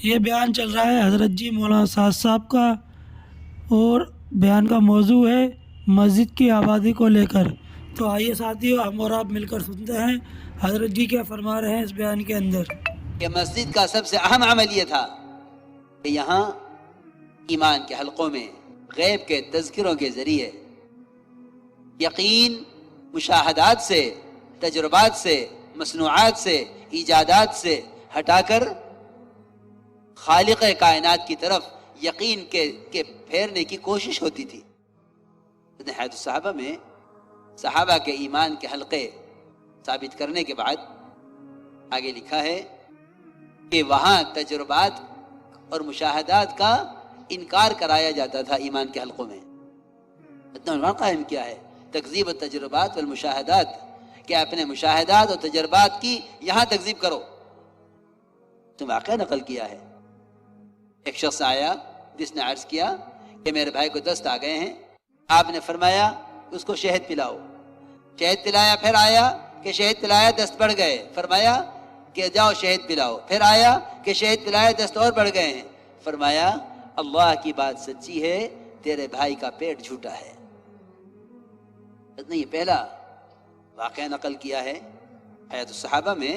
یہ بیان چل رہا ہے حضرت جی مولانا سعد صاحب کا، اور بیان کا موضوع ہے مسجد کی آبادی کو لے کر۔ تو آئیے ساتھیو، ہم اور آپ مل کر سنتے ہیں حضرت جی کیا فرما رہے ہیں اس بیان کے اندر۔ کہ مسجد کا سب سے اہم عمل یہ تھا کہ یہاں ایمان کے حلقوں میں غیب کے تذکروں کے ذریعے یقین مشاہدات سے، تجربات سے، مصنوعات سے، ایجادات سے ہٹا کر خالق کائنات کی طرف یقین کے پھیرنے کی کوشش ہوتی تھی۔ حیات الصحابہ میں صحابہ کے ایمان کے حلقے ثابت کرنے کے بعد آگے لکھا ہے کہ وہاں تجربات اور مشاہدات کا انکار کرایا جاتا تھا ایمان کے حلقوں میں۔ اتنا عنوان قائم کیا ہے، تکذیب التجربات والمشاہدات، کہ اپنے مشاہدات اور تجربات کی یہاں تکذیب کرو۔ تو واقعہ نقل کیا ہے، ایک شخص آیا جس نے عرض کیا کہ میرے بھائی کو دست آ گئے ہیں، آپ نے فرمایا اس کو شہد پلاؤ۔ شہد پلایا، پھر آیا کہ شہد پلایا دست بڑھ گئے، فرمایا کہ جاؤ شہد پلاؤ۔ پھر آیا کہ شہد پلایا دست اور بڑھ گئے ہیں، فرمایا اللہ کی بات سچی ہے، تیرے بھائی کا پیٹ جھوٹا ہے۔ یہ پہلا واقعہ نقل کیا ہے حیات الصحابہ میں۔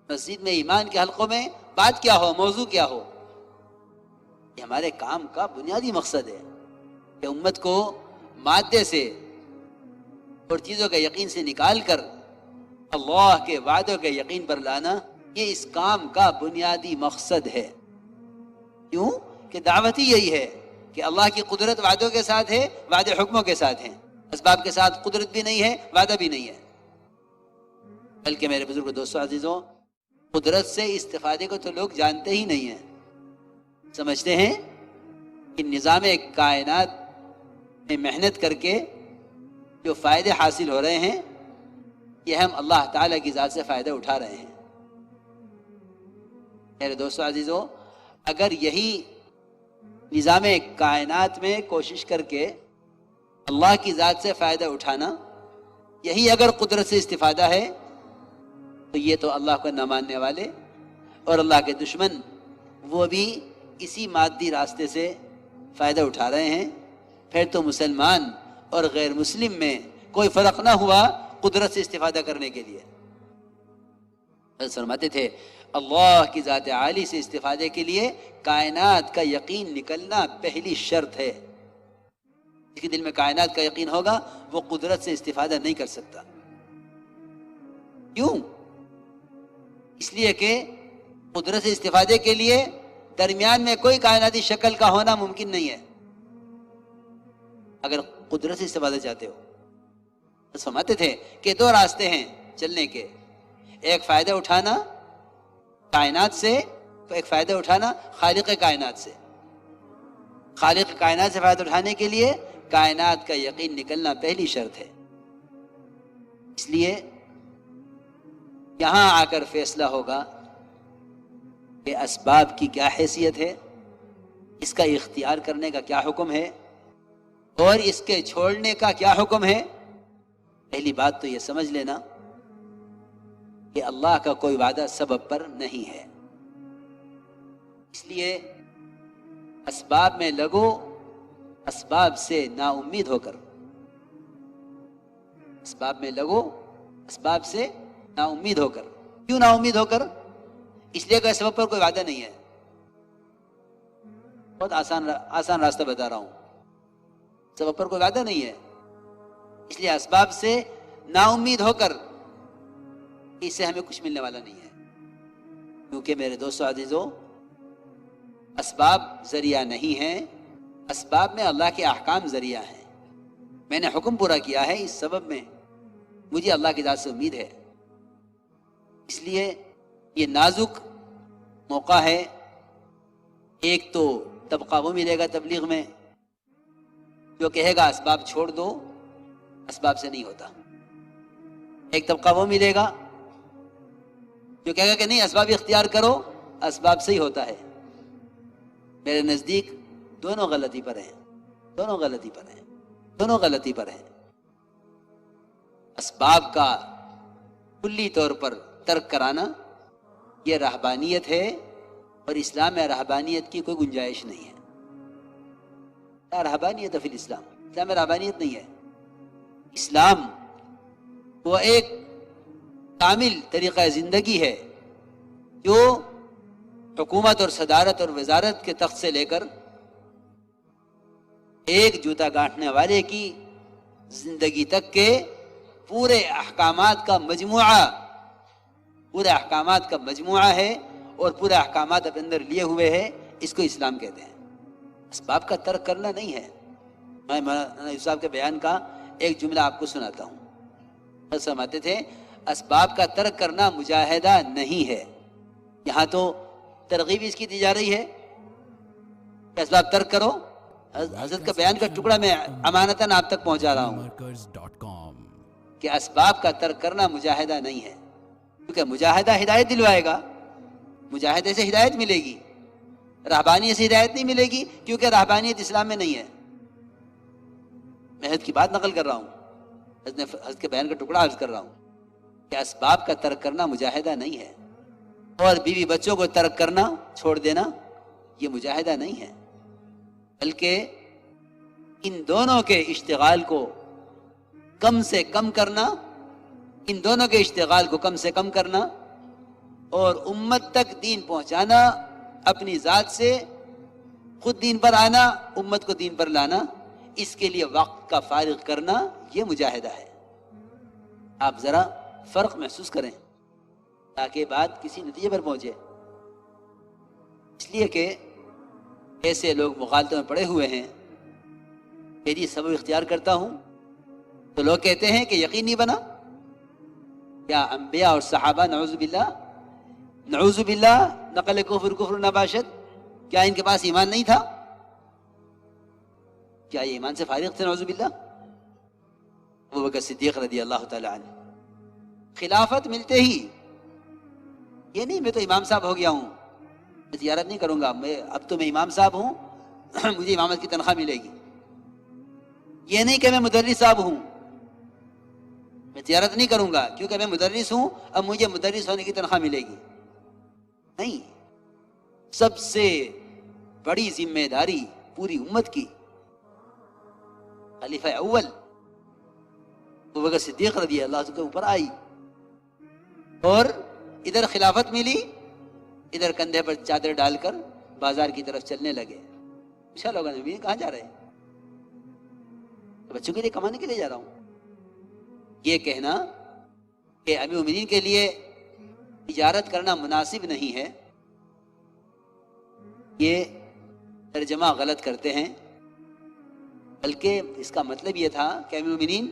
مسجد میں ایمان کے حلقوں میں بات کیا ہو، موضوع کیا ہو، یہ ہمارے کام کا بنیادی مقصد ہے کہ امت کو مادے سے اور چیزوں کے یقین سے نکال کر اللہ کے وعدوں کے یقین پر لانا، یہ اس کام کا بنیادی مقصد ہے۔ کیوں کہ دعوت ہی یہی ہے کہ اللہ کی قدرت وعدوں کے ساتھ ہے، وعدے حکموں کے ساتھ ہیں۔ اسباب کے ساتھ قدرت بھی نہیں ہے، وعدہ بھی نہیں ہے۔ بلکہ میرے بزرگ دوستو عزیزوں، قدرت سے استفادے کو تو لوگ جانتے ہی نہیں ہیں، سمجھتے ہیں کہ نظام کائنات میں محنت کر کے جو فائدے حاصل ہو رہے ہیں یہ ہم اللہ تعالیٰ کی ذات سے فائدہ اٹھا رہے ہیں۔ میرے دوستو عزیزوں، اگر یہی نظام کائنات میں کوشش کر کے اللہ کی ذات سے فائدہ اٹھانا، یہی اگر قدرت سے استفادہ ہے، تو یہ تو اللہ کو نہ ماننے والے اور اللہ کے دشمن وہ بھی اسی مادی راستے سے فائدہ اٹھا رہے ہیں۔ پھر تو مسلمان اور غیر مسلم میں کوئی فرق نہ ہوا قدرت سے استفادہ کرنے کے لیے۔ فرماتے تھے اللہ کی ذات عالی سے استفادے کے لیے کائنات کا یقین نکلنا پہلی شرط ہے۔ جس کے دل میں کائنات کا یقین ہوگا وہ قدرت سے استفادہ نہیں کر سکتا۔ کیوں؟ اس لیے کہ قدرت سے استفادے کے لیے درمیان میں کوئی کائناتی شکل کا ہونا ممکن نہیں ہے۔ اگر قدرت سے استفادہ چاہتے ہو تو فرماتے تھے کہ دو راستے ہیں چلنے کے، ایک فائدہ اٹھانا کائنات سے، ایک فائدہ اٹھانا خالق کائنات سے۔ خالق کائنات سے فائدہ اٹھانے کے لیے کائنات کا یقین نکلنا پہلی شرط ہے۔ اس لیے یہاں آ کر فیصلہ ہوگا کہ اسباب کی کیا حیثیت ہے، اس کا اختیار کرنے کا کیا حکم ہے، اور اس کے چھوڑنے کا کیا حکم ہے۔ پہلی بات تو یہ سمجھ لینا کہ اللہ کا کوئی وعدہ سبب پر نہیں ہے، اس لیے اسباب میں لگو، اسباب سے نا امید ہو کر۔ اسباب میں لگو، اسباب سے نا امید ہو کر۔ کیوں نا امید ہو کر؟ اس لیے کہ سبب پر کوئی وعدہ نہیں ہے۔ بہت آسان راستہ بتا رہا ہوں، سبب پر کوئی وعدہ نہیں ہے، اس لیے اسباب سے نا امید ہو کر اس سے ہمیں کچھ ملنے والا نہیں ہے۔ کیونکہ میرے دوستو عزیزوں، اسباب ذریعہ نہیں ہیں، اسباب میں اللہ کے احکام ذریعہ ہیں۔ میں نے حکم پورا کیا ہے، اس سبب میں مجھے اللہ کی ذات سے امید ہے۔ اس لیے یہ نازک موقع ہے۔ ایک تو طبقہ وہ ملے گا تبلیغ میں جو کہے گا اسباب چھوڑ دو، اسباب سے نہیں ہوتا۔ ایک طبقہ وہ ملے گا جو کہے گا کہ نہیں اسباب اختیار کرو، اسباب سے ہی ہوتا ہے۔ میرے نزدیک دونوں غلطی پر ہیں، دونوں غلطی پر ہیں، دونوں غلطی پر ہیں۔ اسباب کا کلی طور پر ترک کرانا یہ رہبانیت ہے، اور اسلام میں رہبانیت کی کوئی گنجائش نہیں ہے. لا رہبانیت فی الاسلام، اسلام میں رہبانیت نہیں ہے. اسلام وہ ایک کامل طریقہ زندگی ہے جو حکومت اور صدارت اور وزارت کے تخت سے لے کر ایک جوتا گانٹھنے والے کی زندگی تک کے پورے احکامات کا مجموعہ ہے، اور پورے احکامات اپنے اندر لیے ہوئے ہے. اس کو اسلام کہتے ہیں. اسباب کا ترک کرنا نہیں ہے. میں مولانا یوسف صاحب کے بیان کا ایک جملہ آپ کو سناتا ہوں. فرماتے تھے اسباب کا ترک کرنا مجاہدہ نہیں ہے. یہاں تو ترغیب اس کی دی جا رہی ہے کہ اسباب ترک کرو. حضرت کا بیان کا ٹکڑا میں امانتاً آپ تک پہنچا رہا ہوں کہ اسباب کا ترک کرنا مجاہدہ نہیں ہے، کیونکہ مجاہدہ ہدایت دلوائے گا. مجاہدے سے ہدایت ملے گی، رہبانیت سے ہدایت نہیں ملے گی، کیونکہ رہبانیت اسلام میں نہیں ہے. میں حضرت کی بات نقل کر رہا ہوں، حضرت کے بیان کا ٹکڑا عرض کر رہا ہوں کہ اسباب کا ترک کرنا مجاہدہ نہیں ہے، اور بیوی بچوں کو ترک کرنا، چھوڑ دینا، یہ مجاہدہ نہیں ہے، بلکہ ان دونوں کے اشتغال کو کم سے کم کرنا، اور امت تک دین پہنچانا، اپنی ذات سے خود دین پر آنا، امت کو دین پر لانا، اس کے لیے وقت کا فارغ کرنا، یہ مجاہدہ ہے. آپ ذرا فرق محسوس کریں تاکہ بات کسی نتیجے پر پہنچے. اس لیے کہ ایسے لوگ مغالطوں میں پڑے ہوئے ہیں. میری سبب اختیار کرتا ہوں تو لوگ کہتے ہیں کہ یقین نہیں بنا. کیا انبیاء اور صحابہ نعوذ باللہ نقل کفر نباشت، کیا ان کے پاس ایمان نہیں تھا؟ کیا یہ ایمان سے فارغ تھے؟ نعوذ باللہ. ابوبکر صدیق رضی اللہ تعالی عنہ خلافت ملتے ہی یہ نہیں میں تو امام صاحب ہو گیا ہوں، میں زیارت نہیں کروں گا، اب تو میں امام صاحب ہوں، مجھے امامت کی تنخواہ ملے گی. یہ نہیں کہ میں مدرس صاحب ہوں، میں زیارت نہیں کروں گا کیونکہ میں مدرس ہوں، اب مجھے مدرس ہونے کی تنخواہ ملے گی. نہیں، سب سے بڑی ذمہ داری پوری امت کی خلیفہ اول ابوبکر صدیق رضی اللہ عنہ کے اوپر آئی، اور ادھر خلافت ملی، ادھر کندھے پر چادر ڈال کر بازار کی طرف چلنے لگے. اچھا لوگوں نے کہاں جا رہے ہیں؟ بچوں کے لیے کمانے کے لیے جا رہا ہوں. یہ کہنا کہ امیر المومنین کے لیے تجارت کرنا مناسب نہیں ہے، یہ ترجمہ غلط کرتے ہیں. بلکہ اس کا مطلب یہ تھا کہ امیر المومنین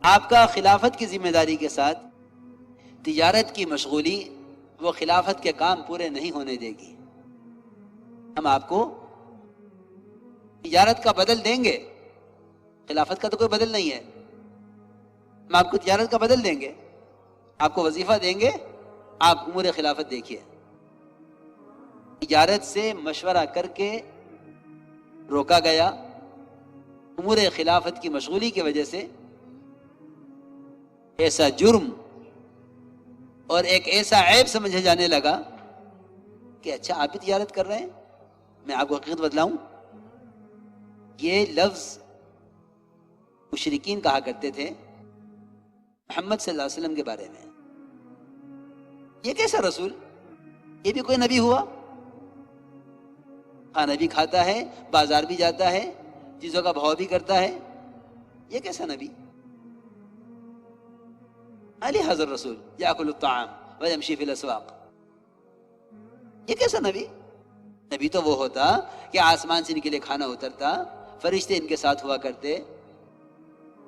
آپ کا خلافت کی ذمہ داری کے ساتھ تجارت کی مشغولی وہ خلافت کے کام پورے نہیں ہونے دے گی. ہم آپ کو تجارت کا بدل دیں گے، خلافت کا تو کوئی بدل نہیں ہے. ہم آپ کو تجارت کا بدل دیں گے، آپ کو وظیفہ دیں گے، آپ امور خلافت دیکھیے. تجارت سے مشورہ کر کے روکا گیا، امور خلافت کی مشغولی کی وجہ سے ایسا جرم اور ایک ایسا عیب سمجھے جانے لگا کہ اچھا آپ بھی تجارت کر رہے ہیں. میں آپ کو حقیقت بتلاؤں، یہ لفظ مشرکین کہا کرتے تھے محمد صلی اللہ علیہ وسلم کے بارے میں. یہ کیسا رسول؟ یہ بھی کوئی نبی ہوا؟ کھانا بھی کھاتا ہے، بازار بھی جاتا ہے، چیزوں کا بھاؤ بھی کرتا ہے، یہ کیسا نبی؟ علی حضر رسول یاکل الطعام ویمشی فی الاسواق، یہ کیسا نبی؟ نبی تو وہ ہوتا کہ آسمان سے ان کے لیے کھانا اترتا، فرشتے ان کے ساتھ ہوا کرتے،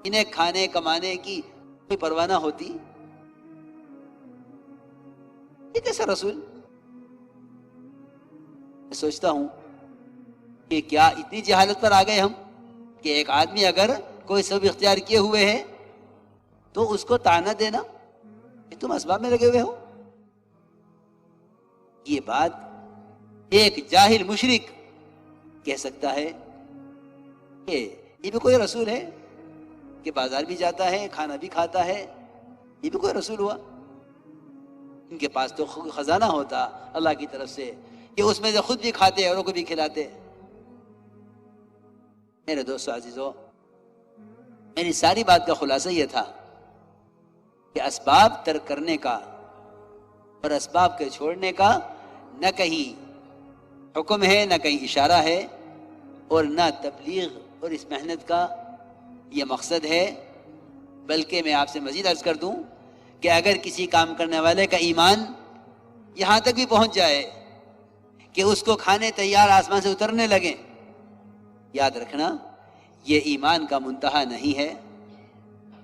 انہیں کھانے کمانے کی کوئی پرواہ نہ ہوتی. یہ کیسا رسول؟ میں سوچتا ہوں کہ کیا اتنی جہالت پر آ گئے ہم کہ ایک آدمی اگر کوئی سبب اختیار کیے ہوئے ہے تو اس کو طعنہ دینا کہ تم اسباب میں لگے ہوئے ہو. یہ بات ایک جاہل مشرک کہہ سکتا ہے کہ یہ بھی کوئی رسول ہے کہ بازار بھی جاتا ہے، کھانا بھی کھاتا ہے، یہ بھی کوئی رسول ہوا؟ ان کے پاس تو خزانہ ہوتا اللہ کی طرف سے کہ اس میں سے خود بھی کھاتے اوروں کو بھی کھلاتے. میرے دوستو عزیزو، میری ساری بات کا خلاصہ یہ تھا کہ اسباب ترک کرنے کا اور اسباب کے چھوڑنے کا نہ کہیں حکم ہے، نہ کہیں اشارہ ہے، اور نہ تبلیغ اور اس محنت کا یہ مقصد ہے. بلکہ میں آپ سے مزید عرض کر دوں کہ اگر کسی کام کرنے والے کا ایمان یہاں تک بھی پہنچ جائے کہ اس کو کھانے تیار آسمان سے اترنے لگیں، یاد رکھنا یہ ایمان کا منتہا نہیں ہے،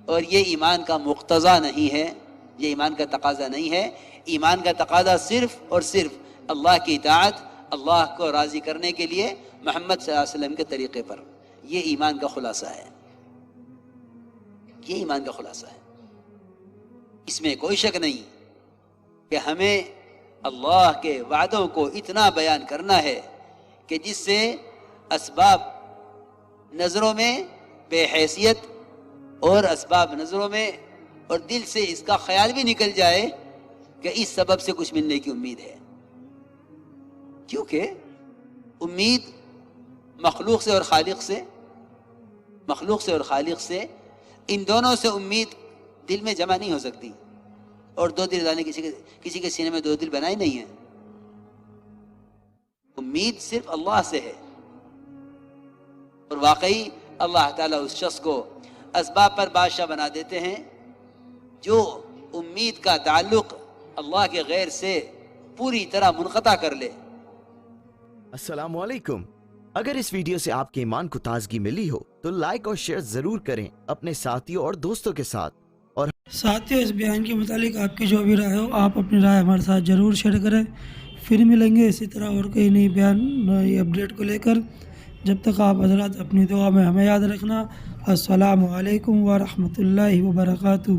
اور یہ ایمان کا مقتضا نہیں ہے، یہ ایمان کا تقاضا نہیں ہے. ایمان کا تقاضا صرف اور صرف اللہ کی اطاعت، اللہ کو راضی کرنے کے لیے محمد صلی اللہ علیہ وسلم کے طریقے پر. یہ ایمان کا خلاصہ ہے، یہ ایمان کا خلاصہ ہے. اس میں کوئی شک نہیں کہ ہمیں اللہ کے وعدوں کو اتنا بیان کرنا ہے کہ جس سے اسباب نظروں میں بے حیثیت اور اسباب نظروں میں اور دل سے اس کا خیال بھی نکل جائے کہ اس سبب سے کچھ ملنے کی امید ہے. کیونکہ امید مخلوق سے اور خالق سے، مخلوق سے اور خالق سے، ان دونوں سے امید دل میں جمع نہیں ہو سکتی. اور دو دل لانے کسی کے سینے میں دو دل بنائے نہیں ہیں. امید صرف اللہ سے ہے. اور واقعی اللہ تعالیٰ اس شخص کو اسباب پر بادشاہ بنا دیتے ہیں جو امید کا تعلق اللہ کے غیر سے پوری طرح منقطع کر لے. السلام علیکم. اگر اس ویڈیو سے آپ کے ایمان کو تازگی ملی ہو تو لائک اور شیئر ضرور کریں اپنے ساتھیوں اور دوستوں کے ساتھ. اور ساتھیوں، اس بیان کے متعلق آپ کی جو بھی رائے ہو آپ اپنی رائے ہمارے ساتھ ضرور شیئر کریں. پھر ملیں گے اسی طرح اور کئی نئی بیان نئی اپڈیٹ کو لے کر. جب تک آپ حضرات اپنی دعا میں ہمیں یاد رکھنا. السلام علیکم ورحمۃ اللہ وبرکاتہ.